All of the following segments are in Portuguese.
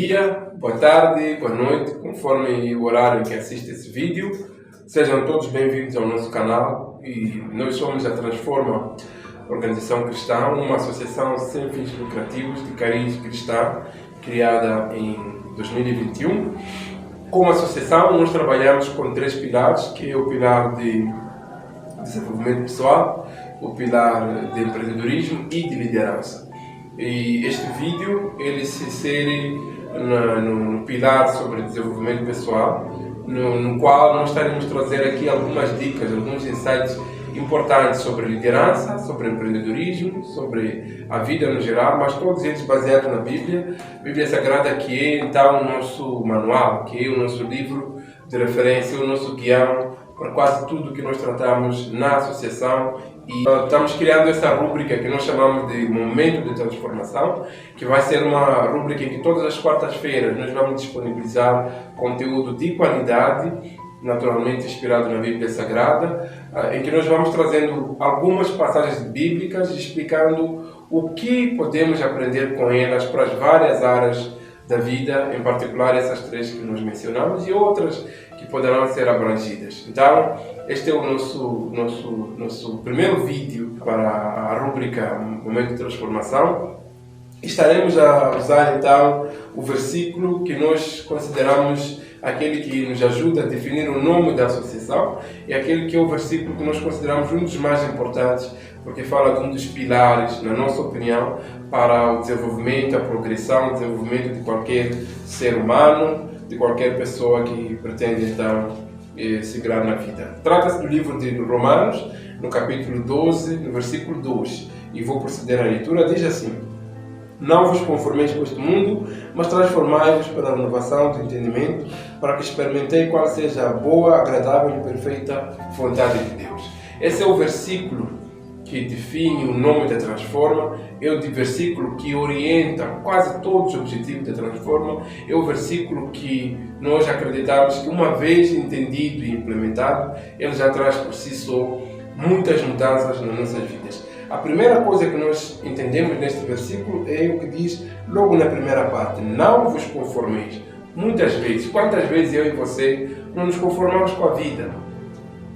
dia, boa tarde, boa noite, conforme o horário que assiste esse vídeo. Sejam todos bem-vindos ao nosso canal e nós somos a Transforma Organização Cristã, uma associação sem fins lucrativos de cariz cristã, criada em 2021. Como associação, nós trabalhamos com 3 pilares, que é o pilar de desenvolvimento pessoal, o pilar de empreendedorismo e de liderança. E este vídeo ele se insere no pilar sobre desenvolvimento pessoal, no qual nós estaremos trazer aqui algumas dicas, alguns insights importantes sobre liderança, sobre empreendedorismo, sobre a vida no geral, mas todos eles baseados na Bíblia, Bíblia Sagrada, que é então o nosso manual, que é o nosso livro de referência, o nosso guião para quase tudo que nós tratamos na associação. E estamos criando essa rúbrica que nós chamamos de Momento de Transformação, que vai ser uma rúbrica em que todas as quartas-feiras nós vamos disponibilizar conteúdo de qualidade, naturalmente inspirado na Bíblia Sagrada, em que nós vamos trazendo algumas passagens bíblicas explicando o que podemos aprender com elas para as várias áreas da vida, em particular essas 3 que nós mencionamos e outras que poderão ser abrangidas. Então, este é o nosso primeiro vídeo para a rúbrica Momento de Transformação. Estaremos a usar então o versículo que nós consideramos aquele que nos ajuda a definir o nome da associação e aquele que é o versículo que nós consideramos um dos mais importantes, porque fala de um dos pilares, na nossa opinião, para o desenvolvimento, a progressão, o desenvolvimento de qualquer ser humano, de qualquer pessoa que pretende então seguir na vida. Trata-se do livro de Romanos, no capítulo 12, no versículo 2, e vou proceder à leitura. Diz assim: Não vos conformeis com este mundo, mas transformai-vos pela renovação do entendimento, para que experimentei qual seja a boa, agradável e perfeita vontade de Deus. Esse é o versículo que define o nome da Transforma, é o versículo que orienta quase todos os objetivos da Transforma, é o versículo que nós acreditamos que, uma vez entendido e implementado, ele já traz por si só muitas mudanças nas nossas vidas. A primeira coisa que nós entendemos neste versículo é o que diz logo na primeira parte: não vos conformeis. Muitas vezes, quantas vezes eu e você não nos conformamos com a vida?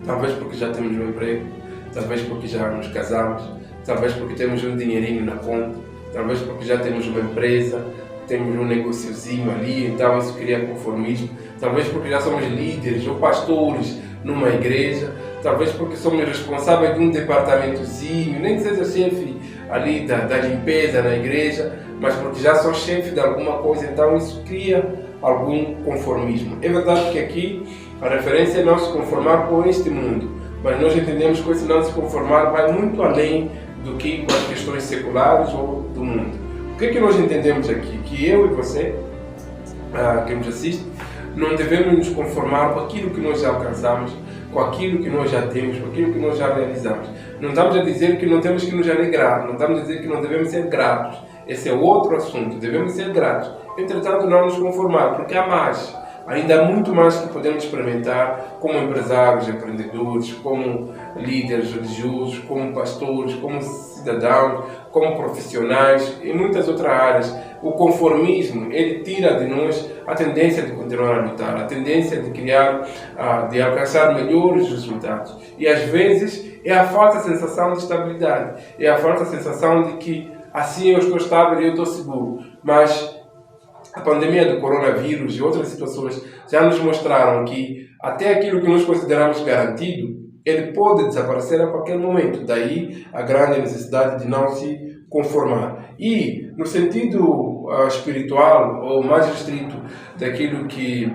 Talvez porque já temos um emprego, talvez porque já nos casamos, talvez porque temos um dinheirinho na conta, talvez porque já temos uma empresa, temos um negociozinho ali, então isso cria conformismo, talvez porque já somos líderes ou pastores numa igreja, talvez porque somos responsáveis de um departamentozinho, nem que seja chefe ali da limpeza na igreja, mas porque já sou chefe de alguma coisa, então isso cria algum conformismo. É verdade que aqui a referência é não se conformar com este mundo, mas nós entendemos que esse não se conformar vai muito além do que com as questões seculares ou do mundo. O que é que nós entendemos aqui? Que eu e você, que nos assiste, não devemos nos conformar com aquilo que nós já alcançamos, com aquilo que nós já temos, com aquilo que nós já realizamos. Não estamos a dizer que não temos que nos alegrar, não estamos a dizer que não devemos ser gratos. Esse é outro assunto, devemos ser gratos. Entretanto, não nos conformar, porque há mais. Ainda há muito mais que podemos experimentar como empresários, empreendedores, como líderes religiosos, como pastores, como cidadãos, como profissionais e muitas outras áreas. O conformismo, ele tira de nós a tendência de continuar a lutar, a tendência de criar, de alcançar melhores resultados. E às vezes é a falsa sensação de estabilidade, é a falsa sensação de que assim eu estou estável e eu estou seguro. Mas a pandemia do coronavírus e outras situações já nos mostraram que até aquilo que nós consideramos garantido, ele pode desaparecer a qualquer momento. Daí a grande necessidade de não se conformar. E no sentido espiritual ou mais restrito daquilo que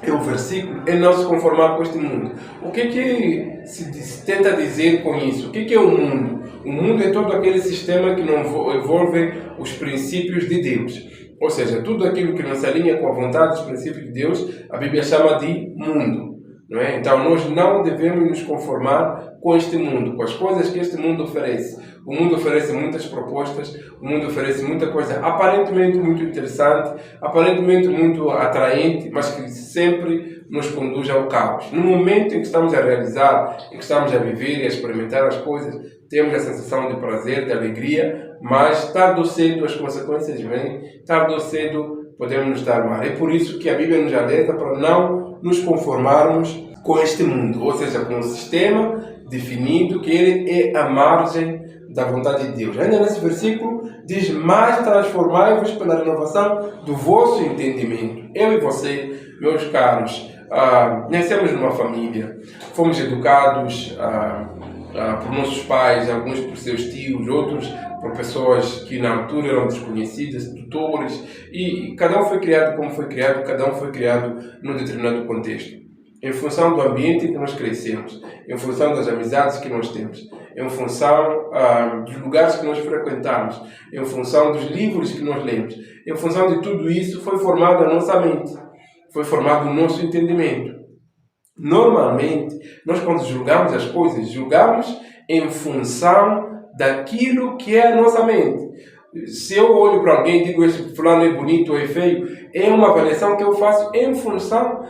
é o versículo, é não se conformar com este mundo. O que se tenta dizer com isso? O que é o mundo? O mundo é todo aquele sistema que não envolve os princípios de Deus. Ou seja, tudo aquilo que não se alinha com a vontade dos princípios de Deus, a Bíblia chama de mundo. Não é? Então nós não devemos nos conformar com este mundo, com as coisas que este mundo oferece. O mundo oferece muitas propostas, o mundo oferece muita coisa aparentemente muito interessante, aparentemente muito atraente, mas que sempre nos conduz ao caos. No momento em que estamos a realizar, em que estamos a viver e a experimentar as coisas, temos a sensação de prazer, de alegria, mas tarde ou cedo as consequências vêm, tarde ou cedo podemos nos dar mal. É por isso que a Bíblia nos alerta para não nos conformarmos com este mundo, ou seja, com um sistema definido que ele é a margem da vontade de Deus. Ainda nesse versículo diz: mas transformai-vos pela renovação do vosso entendimento. Eu e você, meus caros, nascemos numa família, fomos educados por nossos pais, alguns por seus tios, outros por pessoas que na altura eram desconhecidas, tutores, e cada um foi criado como foi criado, cada um foi criado num determinado contexto, em função do ambiente em que nós crescemos, em função das amizades que nós temos, em função dos lugares que nós frequentamos, em função dos livros que nós lemos, em função de tudo isso foi formada a nossa mente, foi formado o nosso entendimento. Normalmente, nós quando julgamos as coisas, julgamos em função daquilo que é a nossa mente. Se eu olho para alguém e digo esse fulano é bonito ou é feio, é uma avaliação que eu faço em função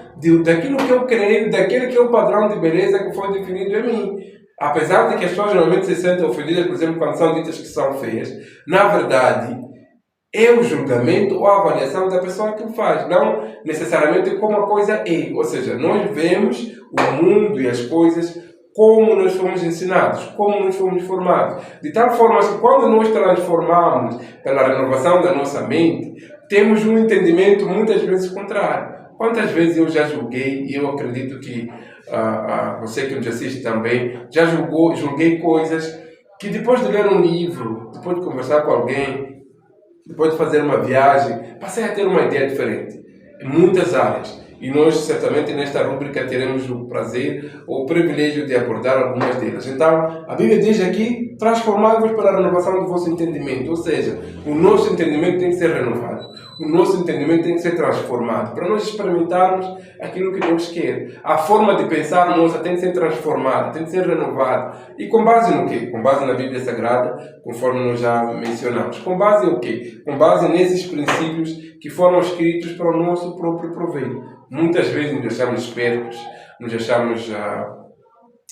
daquilo que eu creio, daquele que é o padrão de beleza que foi definido em mim. Apesar de que as pessoas normalmente se sentem ofendidas, por exemplo, quando são ditas que são feias, na verdade, é o julgamento ou a avaliação da pessoa que o faz, não necessariamente como a coisa é. Ou seja, nós vemos o mundo e as coisas como nós fomos ensinados, como nós fomos formados. De tal forma que quando nós transformamos pela renovação da nossa mente, temos um entendimento muitas vezes contrário. Quantas vezes eu já julguei, e eu acredito que você que nos assiste também, já julguei coisas que depois de ler um livro, depois de conversar com alguém, depois de fazer uma viagem, passei a ter uma ideia diferente em muitas áreas. E nós, certamente, nesta rúbrica teremos o prazer ou o privilégio de abordar algumas delas. Então, a Bíblia diz aqui: transformai-vos pela renovação do vosso entendimento. Ou seja, o nosso entendimento tem que ser renovado. O nosso entendimento tem que ser transformado para nós experimentarmos aquilo que Deus quer. A forma de pensar nossa tem que ser transformada, tem que ser renovada. E com base no quê? Com base na Bíblia Sagrada, conforme nós já mencionamos. Com base em o quê? Com base nesses princípios que foram escritos para o nosso próprio proveito. Muitas vezes nos achamos espertos, nos achamos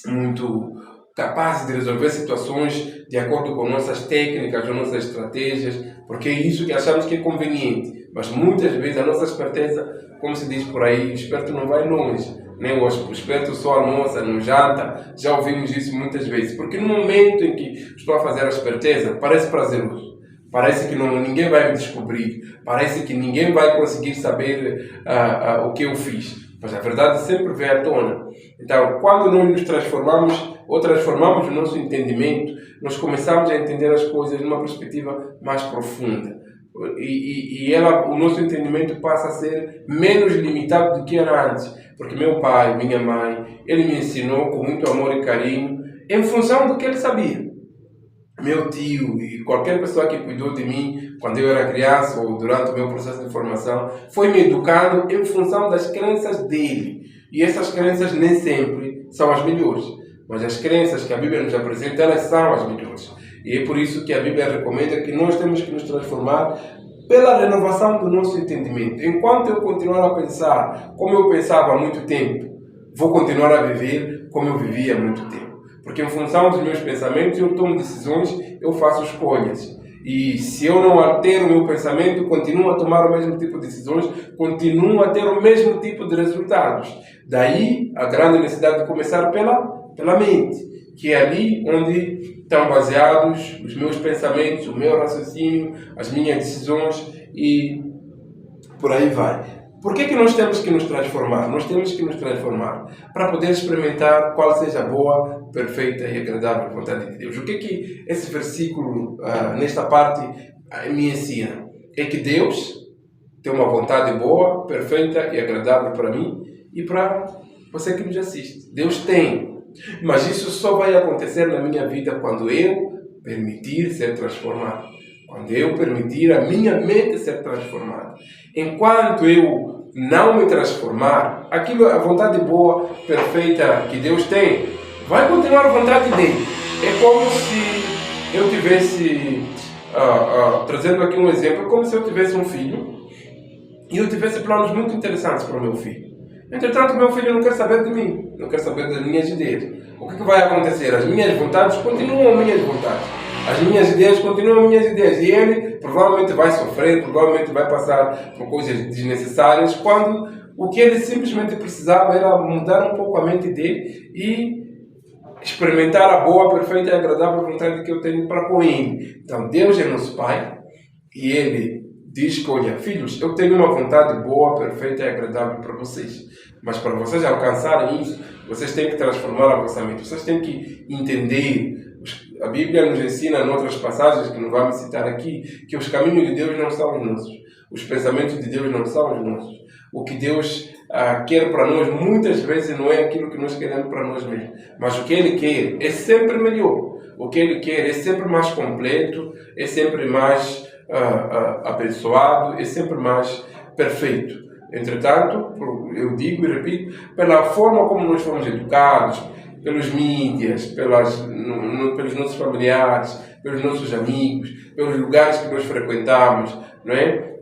muito capazes de resolver situações de acordo com nossas técnicas ou nossas estratégias, porque é isso que achamos que é conveniente. Mas muitas vezes a nossa esperteza, como se diz por aí, o esperto não vai longe. Né? O esperto só almoça, não janta. Já ouvimos isso muitas vezes. Porque no momento em que estou a fazer a esperteza, parece prazeroso. Parece que ninguém vai me descobrir. Parece que ninguém vai conseguir saber o que eu fiz. Mas a verdade sempre vem à tona. Então, quando nós nos transformamos ou transformamos o nosso entendimento, nós começamos a entender as coisas numa perspectiva mais profunda. E o nosso entendimento passa a ser menos limitado do que era antes. Porque meu pai, minha mãe, ele me ensinou com muito amor e carinho, em função do que ele sabia. Meu tio e qualquer pessoa que cuidou de mim quando eu era criança ou durante o meu processo de formação foi me educando em função das crenças dele. E essas crenças nem sempre são as melhores. Mas as crenças que a Bíblia nos apresenta, elas são as melhores. E é por isso que a Bíblia recomenda que nós temos que nos transformar pela renovação do nosso entendimento. Enquanto eu continuar a pensar como eu pensava há muito tempo, vou continuar a viver como eu vivia há muito tempo. Porque em função dos meus pensamentos eu tomo decisões, eu faço escolhas. E se eu não altero o meu pensamento, continuo a tomar o mesmo tipo de decisões, continuo a ter o mesmo tipo de resultados. Daí a grande necessidade de começar pela mente, que é ali onde estão baseados os meus pensamentos, o meu raciocínio, as minhas decisões e por aí vai. Por que nós temos que nos transformar? Nós temos que nos transformar para poder experimentar qual seja a boa, perfeita e agradável vontade de Deus. O que esse versículo, nesta parte, me ensina? É que Deus tem uma vontade boa, perfeita e agradável para mim e para você que nos assiste. Deus tem. Mas isso só vai acontecer na minha vida quando eu permitir ser transformado. Quando eu permitir a minha mente ser transformada. Enquanto eu não me transformar, a vontade boa, perfeita que Deus tem, vai continuar a vontade dele. É como se eu tivesse, trazendo aqui um exemplo, é como se eu tivesse um filho e eu tivesse planos muito interessantes para o meu filho. Entretanto, meu filho não quer saber de mim, não quer saber das minhas ideias. O que vai acontecer? As minhas vontades continuam minhas vontades. As minhas ideias continuam minhas ideias. E ele provavelmente vai sofrer, provavelmente vai passar por coisas desnecessárias, quando o que ele simplesmente precisava era mudar um pouco a mente dele e experimentar a boa, perfeita e agradável vontade que eu tenho para com ele. Então, Deus é nosso Pai e Ele diz que, olha, filhos, eu tenho uma vontade boa, perfeita e agradável para vocês. Mas para vocês alcançarem isso, vocês têm que transformar a vossa mente. Vocês têm que entender. A Bíblia nos ensina, em outras passagens que não vamos citar aqui, que os caminhos de Deus não são os nossos. Os pensamentos de Deus não são os nossos. O que Deus quer para nós, muitas vezes, não é aquilo que nós queremos para nós mesmos. Mas o que Ele quer é sempre melhor. O que Ele quer é sempre mais completo, é sempre mais abençoado, é sempre mais perfeito. Entretanto, eu digo e repito, pela forma como nós fomos educados, pelos mídias, pelos nossos familiares, pelos nossos amigos, pelos lugares que nós frequentamos, não é?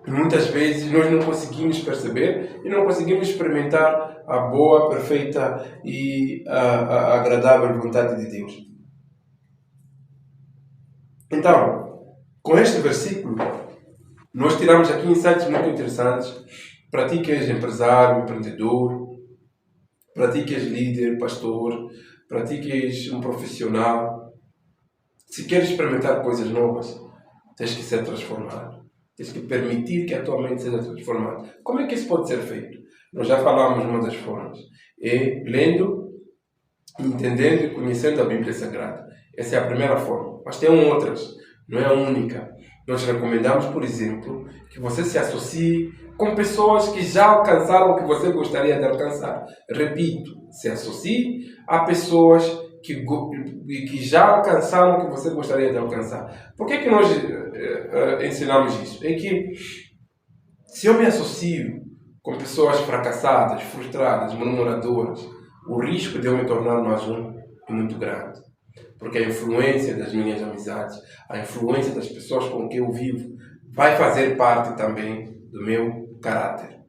Muitas vezes nós não conseguimos perceber e não conseguimos experimentar a boa, perfeita e a agradável vontade de Deus. Então, com este versículo, nós tiramos aqui insights muito interessantes para ti que és empresário, empreendedor, para ti que és líder, pastor, para ti que és um profissional. Se queres experimentar coisas novas, tens que ser transformado. Tens que permitir que a tua mente seja transformada. Como é que isso pode ser feito? Nós já falamos uma das formas. É lendo, entendendo e conhecendo a Bíblia Sagrada. Essa é a primeira forma. Mas tem outras. Não é a única. Nós recomendamos, por exemplo, que você se associe com pessoas que já alcançaram o que você gostaria de alcançar. Repito, se associe a pessoas que já alcançaram o que você gostaria de alcançar. Por que nós ensinamos isso? É que se eu me associo com pessoas fracassadas, frustradas, murmuradoras, o risco de eu me tornar mais um é muito grande. Porque a influência das minhas amizades, a influência das pessoas com quem eu vivo, vai fazer parte também do meu caráter.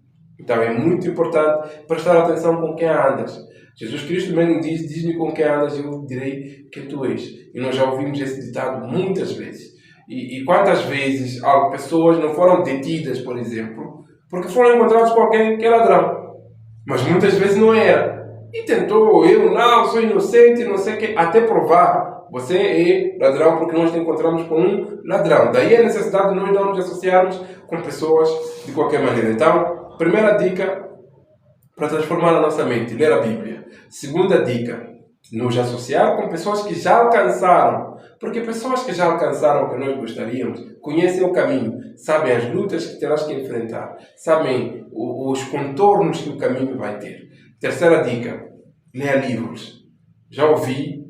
Então é muito importante prestar atenção com quem andas. Jesus Cristo mesmo diz-me com quem andas e eu direi quem tu és. E nós já ouvimos esse ditado muitas vezes. E quantas vezes pessoas não foram detidas, por exemplo, porque foram encontradas com alguém que é ladrão. Mas muitas vezes não era. E tentou, eu não, sou inocente, não sei o que, até provar. Você é ladrão porque nós te encontramos com um ladrão. Daí a necessidade de nós não nos associarmos com pessoas de qualquer maneira. Então, primeira dica para transformar a nossa mente, ler a Bíblia. Segunda dica, nos associar com pessoas que já alcançaram. Porque pessoas que já alcançaram o que nós gostaríamos, conhecem o caminho, sabem as lutas que terás que enfrentar, sabem os contornos que o caminho vai ter. Terceira dica, leia livros. Já ouvi,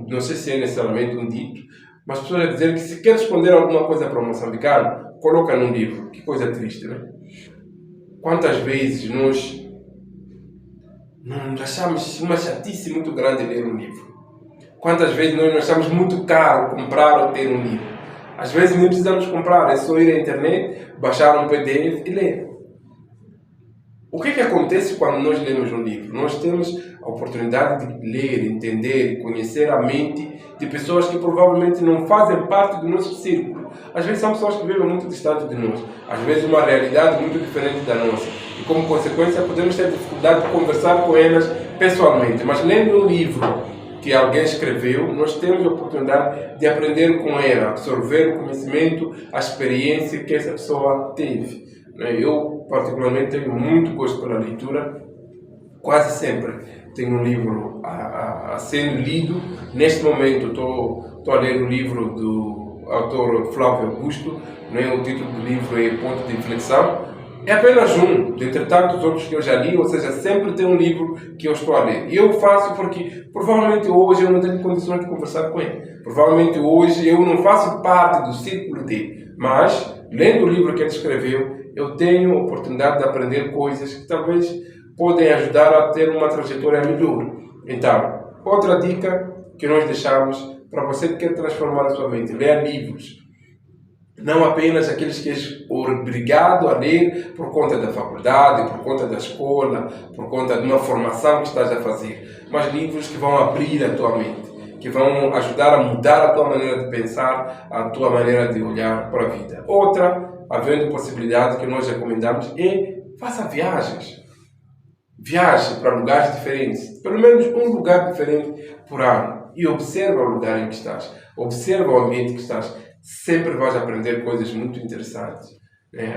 não sei se é necessariamente um dito, mas pessoas dizem que se quer esconder alguma coisa para o moçambicano, coloca num livro. Que coisa triste, né? Quantas vezes nós achamos uma chatice muito grande ler um livro? Quantas vezes nós achamos muito caro comprar ou ter um livro? Às vezes nem precisamos comprar, é só ir à internet, baixar um PDF e ler. O que acontece quando nós lemos um livro? Nós temos a oportunidade de ler, entender, conhecer a mente de pessoas que provavelmente não fazem parte do nosso círculo. Às vezes são pessoas que vivem muito distante de nós. Às vezes uma realidade muito diferente da nossa. E como consequência podemos ter dificuldade de conversar com elas pessoalmente. Mas lendo um livro que alguém escreveu, nós temos a oportunidade de aprender com ela, absorver o conhecimento, a experiência que essa pessoa teve. Eu, particularmente, tenho muito gosto pela leitura. Quase sempre tenho um livro a sendo lido. Neste momento estou a ler o livro do autor Flávio Augusto. O título do livro é Ponto de Inflexão. É apenas um, dentre tantos outros que eu já li, ou seja, sempre tem um livro que eu estou a ler. E eu faço porque provavelmente hoje eu não tenho condições de conversar com ele. Provavelmente hoje eu não faço parte do círculo dele. Mas, lendo o livro que ele escreveu, eu tenho a oportunidade de aprender coisas que talvez podem ajudar a ter uma trajetória melhor. Então, outra dica que nós deixamos para você que quer transformar a sua mente, leia livros. Não apenas aqueles que és obrigado a ler por conta da faculdade, por conta da escola, por conta de uma formação que estás a fazer, mas livros que vão abrir a tua mente. que vão ajudar a mudar a tua maneira de pensar, a tua maneira de olhar para a vida. Outra, havendo possibilidade que nós recomendamos, é faça viagens. Viaje para lugares diferentes, pelo menos um lugar diferente por ano, e observa o lugar em que estás, observa o ambiente que estás, sempre vais aprender coisas muito interessantes.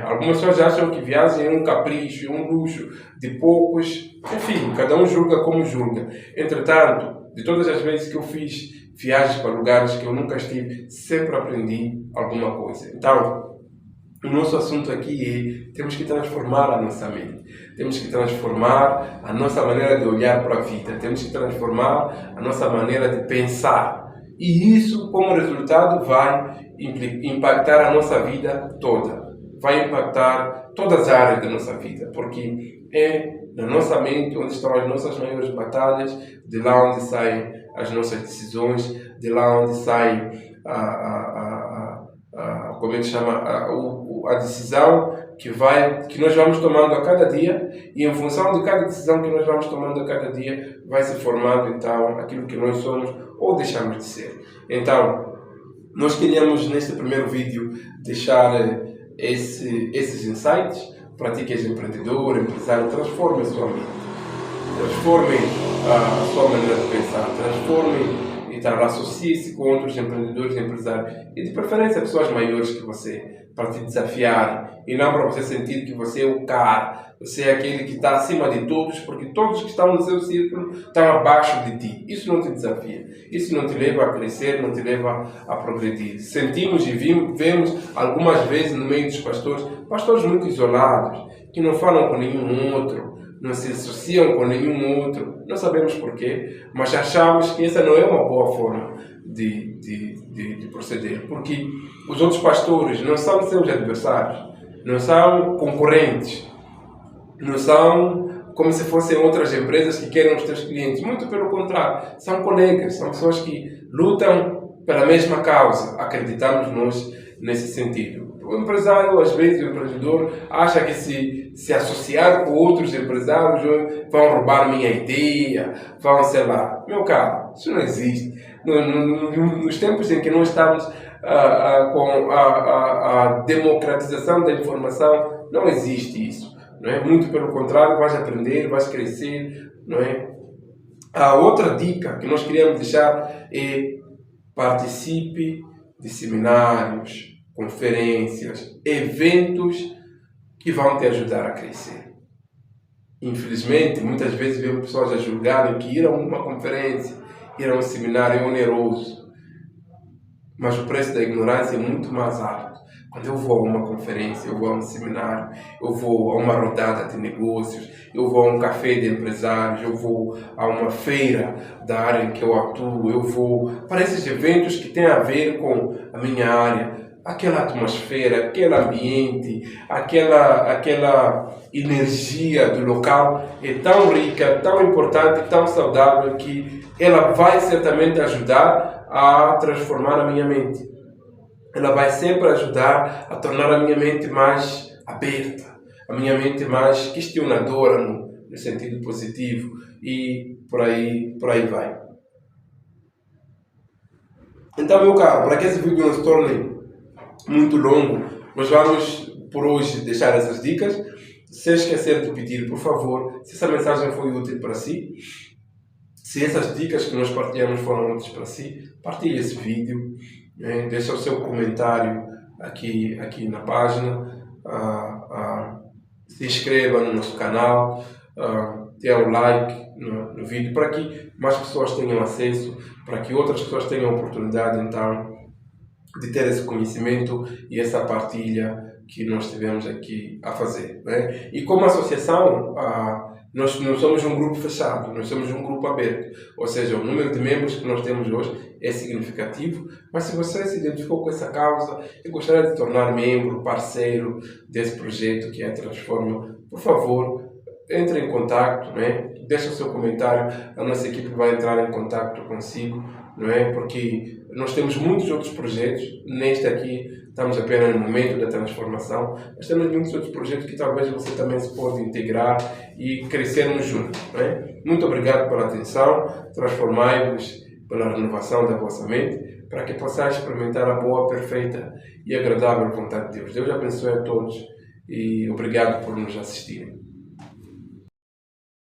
Algumas pessoas acham que viagem é um capricho, é um luxo de poucos, enfim, cada um julga como julga. Entretanto, de todas as vezes que eu fiz viagens para lugares que eu nunca estive, sempre aprendi alguma coisa. Então, o nosso assunto aqui é: temos que transformar a nossa mente, temos que transformar a nossa maneira de olhar para a vida, temos que transformar a nossa maneira de pensar. E isso, como resultado, vai impactar a nossa vida toda, vai impactar todas as áreas da nossa vida, porque é na nossa mente onde estão as nossas maiores batalhas, de lá onde saem as nossas decisões, de lá onde sai como é que chama, a decisão que nós vamos tomando a cada dia, e em função de cada decisão que nós vamos tomando a cada dia, vai se formando então aquilo que nós somos ou deixamos de ser. Então, nós queríamos neste primeiro vídeo deixar esses insights. Pratique ser empreendedor, empresário, transforme a sua mente, transforme a sua maneira de pensar, transforme. Então, associe-se com outros empreendedores, empresários e, de preferência, pessoas maiores que você, para te desafiar e não para você sentir que você é o cara, você é aquele que está acima de todos, porque todos que estão no seu círculo estão abaixo de ti. Isso não te desafia, isso não te leva a crescer, não te leva a progredir. Sentimos e vemos algumas vezes no meio dos pastores muito isolados, que não falam com nenhum outro, não se associam com nenhum outro, não sabemos porquê, mas achamos que essa não é uma boa forma de proceder, porque os outros pastores não são seus adversários, não são concorrentes, não são como se fossem outras empresas que querem os teus clientes, muito pelo contrário, são colegas, são pessoas que lutam pela mesma causa, acreditamos nós nesse sentido. O empresário, às vezes, o empreendedor, acha que se associar com outros empresários vão roubar minha ideia, vão, sei lá. Meu caro, isso não existe. Nos tempos em que nós estamos com a democratização da informação, não existe isso. Não é? Muito pelo contrário, vais aprender, vais crescer. Não é? A outra dica que nós queríamos deixar é: participe de seminários, conferências, eventos que vão te ajudar a crescer. Infelizmente, muitas vezes vemos pessoas a julgarem que ir a uma conferência, ir a um seminário é oneroso. Mas o preço da ignorância é muito mais alto. Quando eu vou a uma conferência, eu vou a um seminário, eu vou a uma rodada de negócios, eu vou a um café de empresários, eu vou a uma feira da área em que eu atuo, eu vou para esses eventos que têm a ver com a minha área. Aquela atmosfera, aquele ambiente, aquela energia do local é tão rica, tão importante, tão saudável, que ela vai certamente ajudar a transformar a minha mente. Ela vai sempre ajudar a tornar a minha mente mais aberta, a minha mente mais questionadora no sentido positivo, e por aí vai. Então, meu caro, para que esse vídeo não se torne muito longo, nós vamos por hoje deixar essas dicas. Sem esquecer de pedir, por favor, se essa mensagem foi útil para si, se essas dicas que nós partilhamos foram úteis para si, partilhe esse vídeo, deixe o seu comentário aqui na página, se inscreva no nosso canal, dê o like no vídeo, para que mais pessoas tenham acesso, para que outras pessoas tenham a oportunidade então de ter esse conhecimento e essa partilha que nós tivemos aqui a fazer. Né? E como associação, nós não somos um grupo fechado, nós somos um grupo aberto. Ou seja, o número de membros que nós temos hoje é significativo, mas se você se identificou com essa causa e gostaria de tornar membro, parceiro desse projeto que é a Transforma, por favor, entre em contato, né? Deixe o seu comentário, a nossa equipe vai entrar em contato consigo, não é? Porque nós temos muitos outros projetos, neste aqui estamos apenas no momento da transformação, mas temos muitos outros projetos que talvez você também se pode integrar e crescermos juntos, não é? Muito obrigado pela atenção, transformai-vos pela renovação da vossa mente, para que possais experimentar a boa, perfeita e agradável vontade de Deus. Deus abençoe a todos e obrigado por nos assistirem.